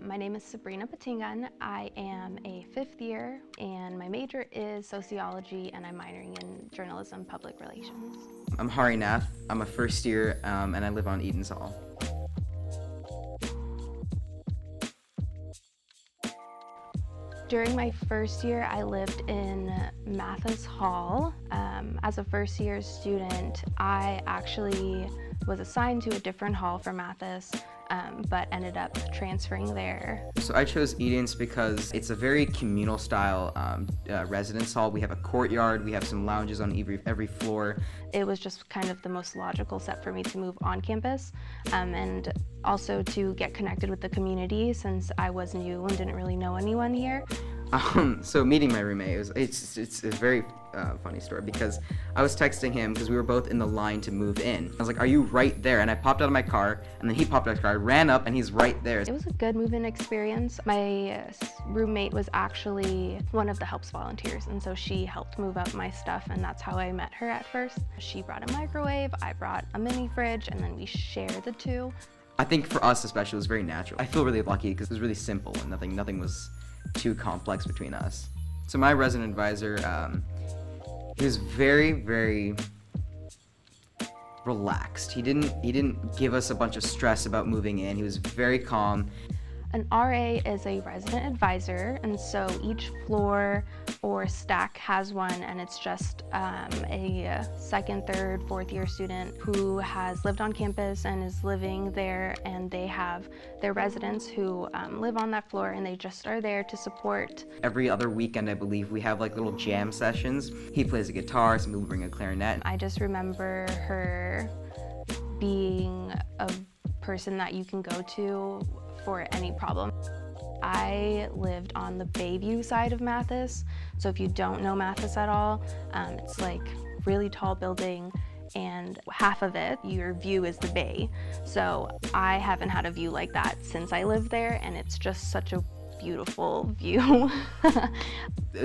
My name is Sabrina Patingan. I am a fifth year and my major is sociology and I'm minoring in journalism public relations. I'm Hari Nath. I'm a first year and I live on Eaton's Hall. During my first year, I lived in Mathis Hall. As a first year student, I actually was assigned to a different hall for Mathis, but ended up transferring there. So I chose Eaton's because it's a very communal style residence hall. We have a courtyard, we have some lounges on every floor. It was just kind of the most logical step for me to move on campus, and also to get connected with the community since I was new and didn't really know anyone here. So meeting my roommate, it's a very funny story because I was texting him because we were both in the line to move in. I was like, "Are you right there?" And I popped out of my car, and then he popped out of his car, I ran up, and he's right there. It was a good move-in experience. My roommate was actually one of the Helps volunteers, and so she helped move out my stuff, and that's how I met her at first. She brought a microwave, I brought a mini fridge, and then we shared the two. I think for us especially, it was very natural. I feel really lucky because it was really simple and nothing was too complex between us. So my resident advisor, he was very, very relaxed. He didn't give us a bunch of stress about moving in. He was very calm. An RA is a resident advisor, and so each floor or stack has one, and it's just a second, third, fourth year student who has lived on campus and is living there, and they have their residents who live on that floor, and they just are there to support. Every other weekend, I believe, we have like little jam sessions. He plays a guitar, some people bring a clarinet. I just remember her being a person that you can go to for any problem. I lived on the Bayview side of Mathis, so if you don't know Mathis at all, it's like really tall building, and half of it, your view is the bay. So I haven't had a view like that since I lived there, and it's just such a beautiful view.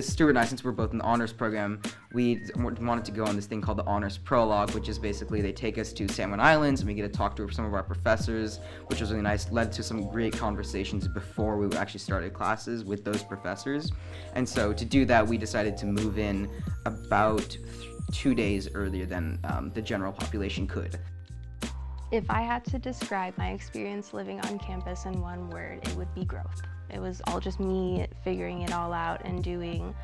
Stuart and I, since we're both in the honors program, we wanted to go on this thing called the Honors Prologue, which is basically they take us to San Juan Islands and we get to talk to some of our professors, which was really nice, led to some great conversations before we actually started classes with those professors. And so to do that, we decided to move in about 2 days earlier than the general population could. If I had to describe my experience living on campus in one word, it would be growth. It was all just me figuring it all out and doing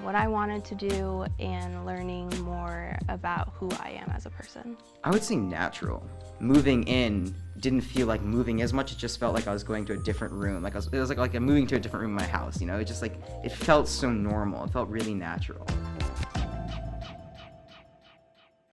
what I wanted to do and learning more about who I am as a person. I would say natural. Moving in didn't feel like moving as much, it just felt like I was going to a different room. It was like I'm moving to a different room in my house, you know? It felt so normal, it felt really natural.